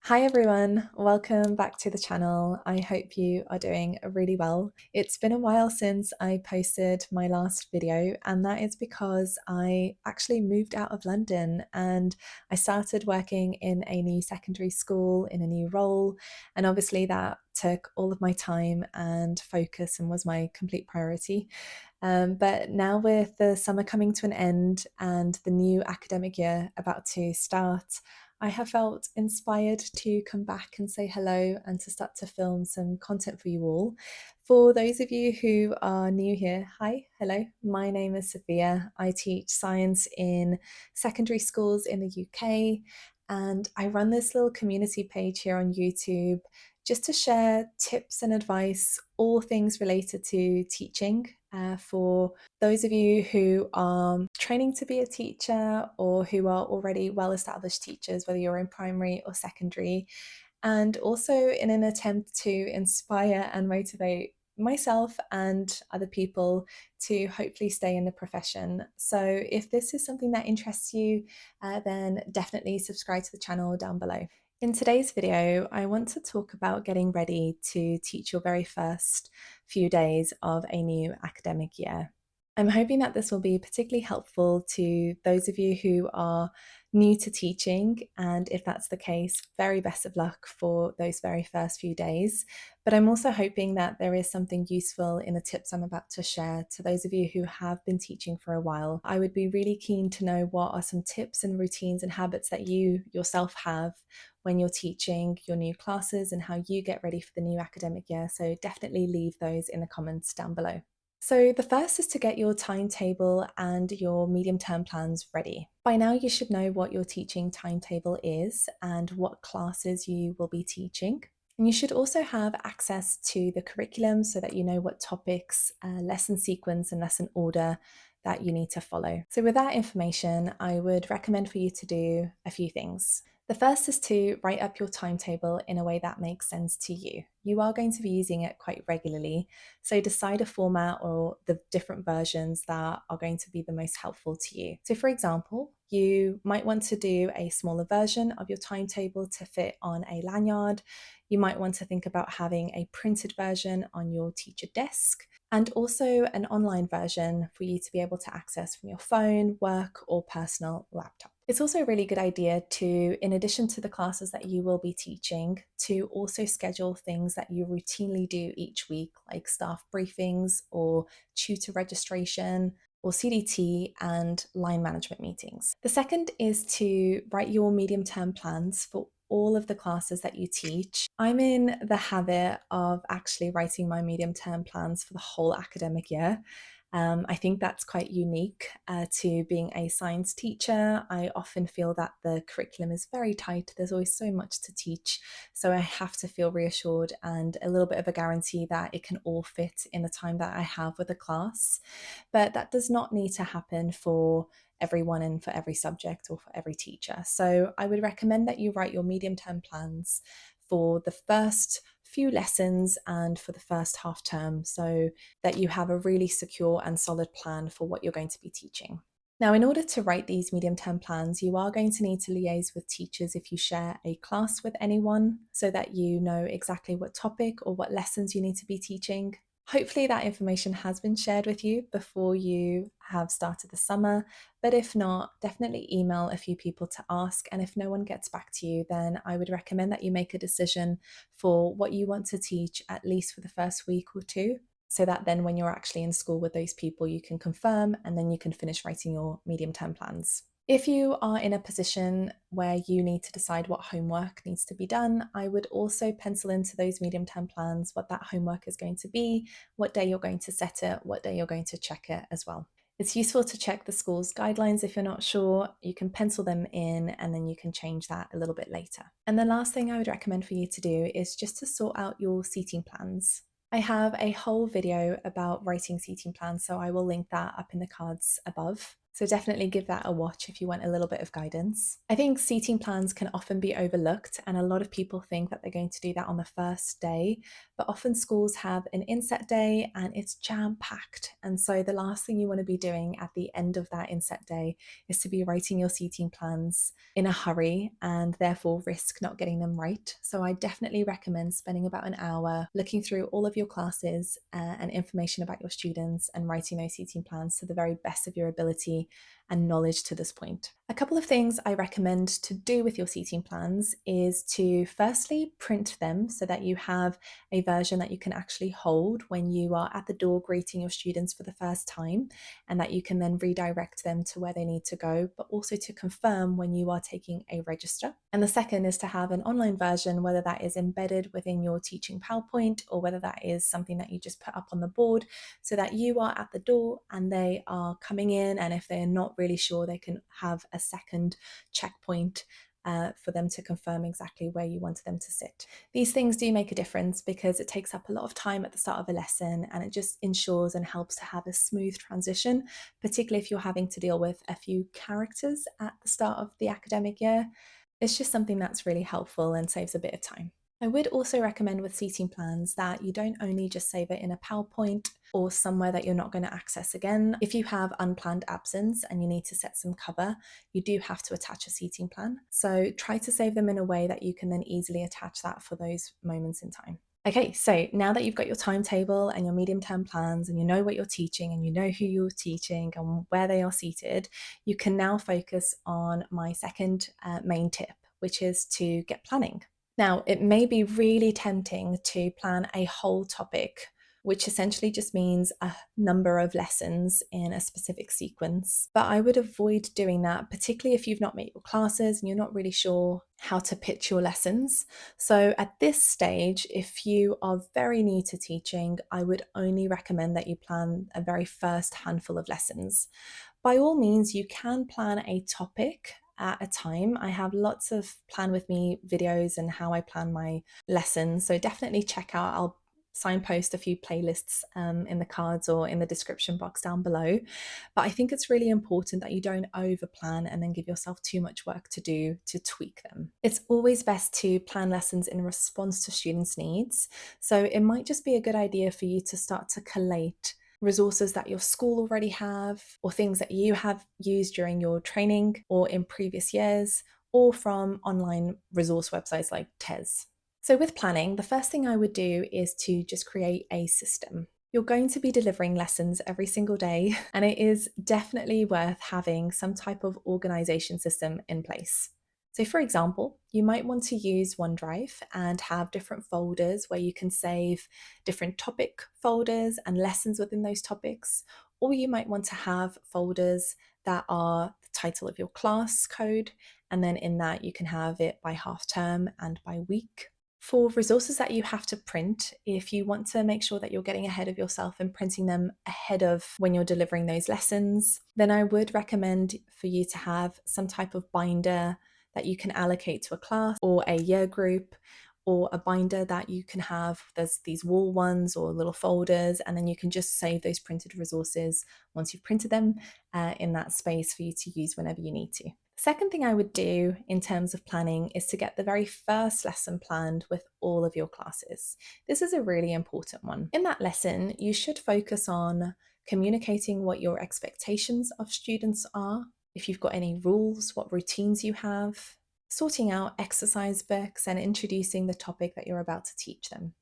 Hi everyone, welcome back to the channel. I hope you are doing really well. It's been a while since I posted my last video, and that is because I actually moved out of London and I started working in a new secondary school in a new role. And obviously that took all of my time and focus and was my complete priority. But now with the summer coming to an end and the new academic year about to start, I have felt inspired to come back and say hello and to start to film some content for you all. For those of you who are new here, hi, hello, my name is Sophia. I teach science in secondary schools in the UK, and I run this little community page here on YouTube just to share tips and advice, all things related to teaching for those of you who are training to be a teacher or who are already well-established teachers, whether you're in primary or secondary, and also in an attempt to inspire and motivate myself and other people to hopefully stay in the profession. So if this is something that interests you, then definitely subscribe to the channel down below. In today's video, I want to talk about getting ready to teach your very first few days of a new academic year. I'm hoping that this will be particularly helpful to those of you who are new to teaching, and if that's the case, very best of luck for those very first few days. But I'm also hoping that there is something useful in the tips I'm about to share to those of you who have been teaching for a while. I would be really keen to know what are some tips and routines and habits that you yourself have when you're teaching your new classes and how you get ready for the new academic year. So definitely leave those in the comments down below. So the first is to get your timetable and your medium-term plans ready. By now you should know what your teaching timetable is and what classes you will be teaching. And you should also have access to the curriculum so that you know what topics, lesson sequence and lesson order that you need to follow. So with that information, I would recommend for you to do a few things. The first is to write up your timetable in a way that makes sense to you. You are going to be using it quite regularly, so decide a format or the different versions that are going to be the most helpful to you. So for example, you might want to do a smaller version of your timetable to fit on a lanyard. You might want to think about having a printed version on your teacher desk, and also an online version for you to be able to access from your phone, work, or personal laptop. It's also a really good idea to, in addition to the classes that you will be teaching, to also schedule things that you routinely do each week, like staff briefings or tutor registration or CDT and line management meetings. The second is to write your medium-term plans for all of the classes that you teach. I'm in the habit of actually writing my medium-term plans for the whole academic year. I think that's quite unique to being a science teacher. I often feel that the curriculum is very tight. There's always so much to teach. So I have to feel reassured and a little bit of a guarantee that it can all fit in the time that I have with a class. But that does not need to happen for everyone and for every subject or for every teacher. So I would recommend that you write your medium-term plans for the first few lessons and for the first half term so that you have a really secure and solid plan for what you're going to be teaching. Now, in order to write these medium-term plans, you are going to need to liaise with teachers if you share a class with anyone so that you know exactly what topic or what lessons you need to be teaching. Hopefully that information has been shared with you before you have started the summer, but if not, definitely email a few people to ask, and if no one gets back to you, then I would recommend that you make a decision for what you want to teach at least for the first week or two, so that then when you're actually in school with those people, you can confirm and then you can finish writing your medium-term plans. If you are in a position where you need to decide what homework needs to be done, I would also pencil into those medium-term plans what that homework is going to be, what day you're going to set it, what day you're going to check it as well. It's useful to check the school's guidelines if you're not sure. You can pencil them in and then you can change that a little bit later. And the last thing I would recommend for you to do is just to sort out your seating plans. I have a whole video about writing seating plans, so I will link that up in the cards above. So definitely give that a watch if you want a little bit of guidance. I think seating plans can often be overlooked, and a lot of people think that they're going to do that on the first day, but often schools have an inset day and it's jam-packed. And so the last thing you want to be doing at the end of that inset day is to be writing your seating plans in a hurry and therefore risk not getting them right. So I definitely recommend spending about an hour looking through all of your classes and information about your students and writing those seating plans to the very best of your ability and knowledge to this point. A couple of things I recommend to do with your seating plans is to firstly print them so that you have a version that you can actually hold when you are at the door greeting your students for the first time, and that you can then redirect them to where they need to go, but also to confirm when you are taking a register. And the second is to have an online version, whether that is embedded within your teaching PowerPoint or whether that is something that you just put up on the board so that you are at the door and they are coming in, and if they're not really sure, they can have a second checkpoint for them to confirm exactly where you wanted them to sit. These things do make a difference because it takes up a lot of time at the start of a lesson, and it just ensures and helps to have a smooth transition, particularly if you're having to deal with a few characters at the start of the academic year. It's just something that's really helpful and saves a bit of time. I would also recommend with seating plans that you don't only just save it in a PowerPoint or somewhere that you're not going to access again. If you have unplanned absence and you need to set some cover, you do have to attach a seating plan. So try to save them in a way that you can then easily attach that for those moments in time. Okay, so now that you've got your timetable and your medium-term plans and you know what you're teaching and you know who you're teaching and where they are seated, you can now focus on my second main tip, which is to get planning. Now, it may be really tempting to plan a whole topic, which essentially just means a number of lessons in a specific sequence. But I would avoid doing that, particularly if you've not met your classes and you're not really sure how to pitch your lessons. So at this stage, if you are very new to teaching, I would only recommend that you plan a very first handful of lessons. By all means, you can plan a topic at a time. I have lots of Plan With Me videos and how I plan my lessons, so definitely check out. I'll signpost a few playlists in the cards or in the description box down below. But I think it's really important that you don't over plan and then give yourself too much work to do to tweak them. It's always best to plan lessons in response to students' needs. So it might just be a good idea for you to start to collate resources that your school already have, or things that you have used during your training or in previous years, or from online resource websites like TES. So with planning, the first thing I would do is to just create a system. You're going to be delivering lessons every single day, and it is definitely worth having some type of organization system in place. So for example, you might want to use OneDrive and have different folders where you can save different topic folders and lessons within those topics, or you might want to have folders that are the title of your class code, and then in that you can have it by half term and by week. For resources that you have to print, if you want to make sure that you're getting ahead of yourself and printing them ahead of when you're delivering those lessons, then I would recommend for you to have some type of binder that you can allocate to a class or a year group, or a binder that you can have. There's these wall ones or little folders, and then you can just save those printed resources once you've printed them in that space for you to use whenever you need to. Second thing I would do in terms of planning is to get the very first lesson planned with all of your classes. This is a really important one. In that lesson, you should focus on communicating what your expectations of students are, if you've got any rules, what routines you have, sorting out exercise books, and introducing the topic that you're about to teach them.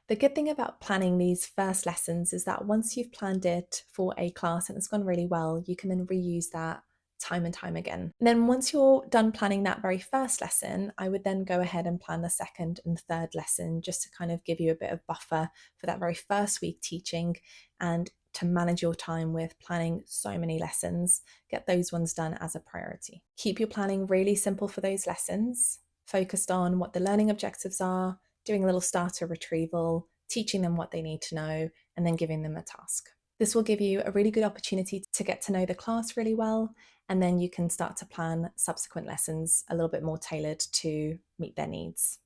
The good thing about planning these first lessons is that once you've planned it for a class and it's gone really well, you can then reuse that time and time again. And then once you're done planning that very first lesson, I would then go ahead and plan the second and third lesson, just to kind of give you a bit of buffer for that very first week teaching and to manage your time with planning so many lessons. Get those ones done as a priority. Keep your planning really simple for those lessons, focused on what the learning objectives are, doing a little starter retrieval, teaching them what they need to know, and then giving them a task. This will give you a really good opportunity to get to know the class really well, and then you can start to plan subsequent lessons a little bit more tailored to meet their needs.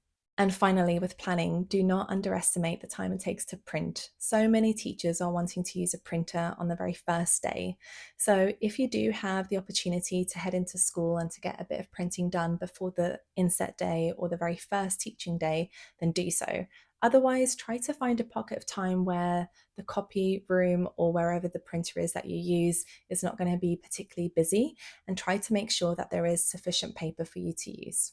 And finally, with planning, do not underestimate the time it takes to print. So many teachers are wanting to use a printer on the very first day. So if you do have the opportunity to head into school and to get a bit of printing done before the inset day or the very first teaching day, then do so. Otherwise, try to find a pocket of time where the copy room or wherever the printer is that you use is not going to be particularly busy, and try to make sure that there is sufficient paper for you to use.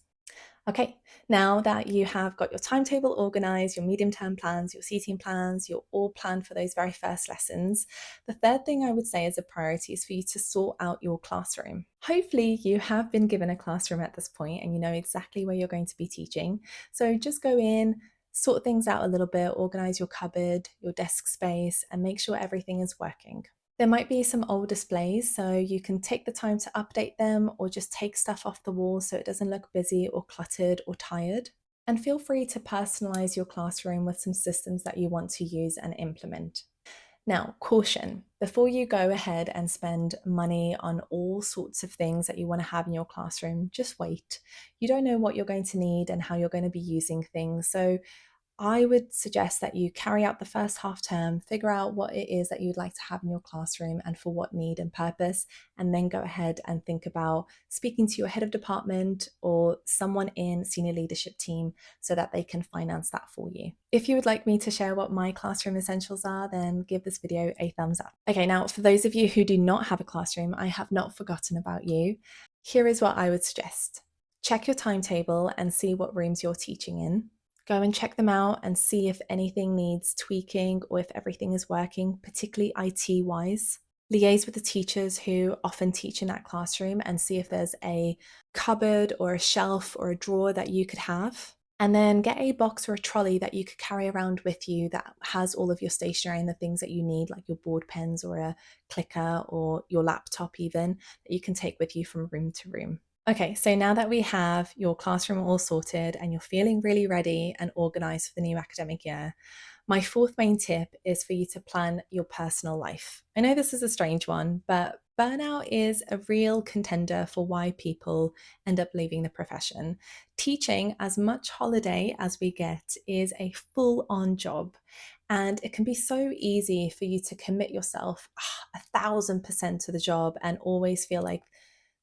Okay, now that you have got your timetable organized, your medium-term plans, your seating plans, you're all planned for those very first lessons, the third thing I would say as a priority is for you to sort out your classroom. Hopefully you have been given a classroom at this point and you know exactly where you're going to be teaching. So just go in, sort things out a little bit, organize your cupboard, your desk space, and make sure everything is working. There might be some old displays, so you can take the time to update them or just take stuff off the wall so it doesn't look busy or cluttered or tired. And feel free to personalize your classroom with some systems that you want to use and implement. Now, caution, before you go ahead and spend money on all sorts of things that you want to have in your classroom, just wait. You don't know what you're going to need and how you're going to be using things. So I would suggest that you carry out the first half term, figure out what it is that you'd like to have in your classroom and for what need and purpose, and then go ahead and think about speaking to your head of department or someone in senior leadership team so that they can finance that for you. If you would like me to share what my classroom essentials are, then give this video a thumbs up. Okay, now for those of you who do not have a classroom, I have not forgotten about you. Here is what I would suggest. Check your timetable and see what rooms you're teaching in. Go and check them out and see if anything needs tweaking or if everything is working, particularly IT wise. Liaise with the teachers who often teach in that classroom and see if there's a cupboard or a shelf or a drawer that you could have. And then get a box or a trolley that you could carry around with you that has all of your stationery and the things that you need, like your board pens or a clicker or your laptop even, that you can take with you from room to room. Okay, so now that we have your classroom all sorted and you're feeling really ready and organized for the new academic year, my fourth main tip is for you to plan your personal life. I know this is a strange one, but burnout is a real contender for why people end up leaving the profession. Teaching, as much holiday as we get, is a full-on job. And it can be so easy for you to commit yourself 1,000% to the job and always feel like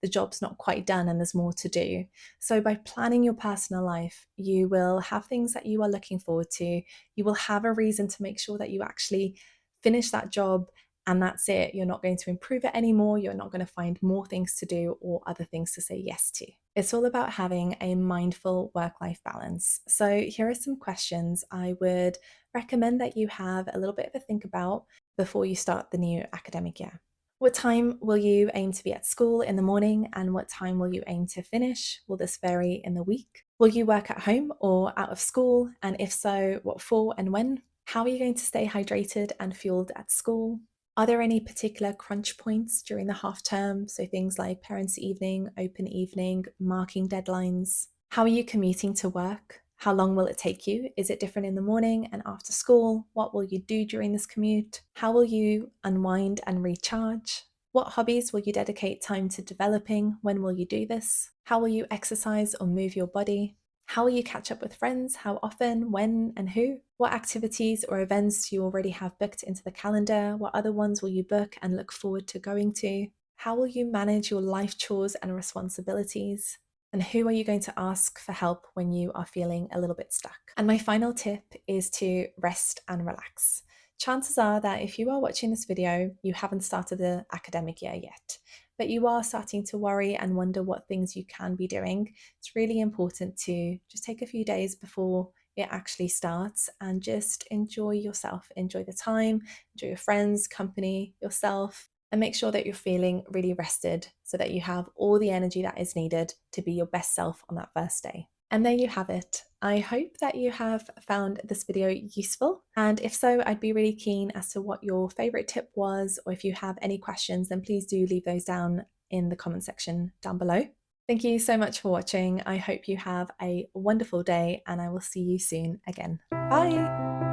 the job's not quite done and there's more to do. So by planning your personal life, you will have things that you are looking forward to. You will have a reason to make sure that you actually finish that job and that's it. You're not going to improve it anymore. You're not going to find more things to do or other things to say yes to. It's all about having a mindful work-life balance. So here are some questions I would recommend that you have a little bit of a think about before you start the new academic year. What time will you aim to be at school in the morning, and what time will you aim to finish? Will this vary in the week? Will you work at home or out of school? And if so, what for and when? How are you going to stay hydrated and fueled at school? Are there any particular crunch points during the half term? So things like parents' evening, open evening, marking deadlines. How are you commuting to work? How long will it take you? Is it different in the morning and after school? What will you do during this commute? How will you unwind and recharge? What hobbies will you dedicate time to developing? When will you do this? How will you exercise or move your body? How will you catch up with friends? How often, when, and who? What activities or events do you already have booked into the calendar? What other ones will you book and look forward to going to? How will you manage your life chores and responsibilities? And who are you going to ask for help when you are feeling a little bit stuck? And my final tip is to rest and relax. Chances are that if you are watching this video, you haven't started the academic year yet, but you are starting to worry and wonder what things you can be doing. It's really important to just take a few days before it actually starts and just enjoy yourself, enjoy the time, enjoy your friends, company, yourself, and make sure that you're feeling really rested so that you have all the energy that is needed to be your best self on that first day. And there you have it. I hope that you have found this video useful. And if so, I'd be really keen as to what your favorite tip was, or if you have any questions, then please do leave those down in the comment section down below. Thank you so much for watching. I hope you have a wonderful day and I will see you soon again. Bye!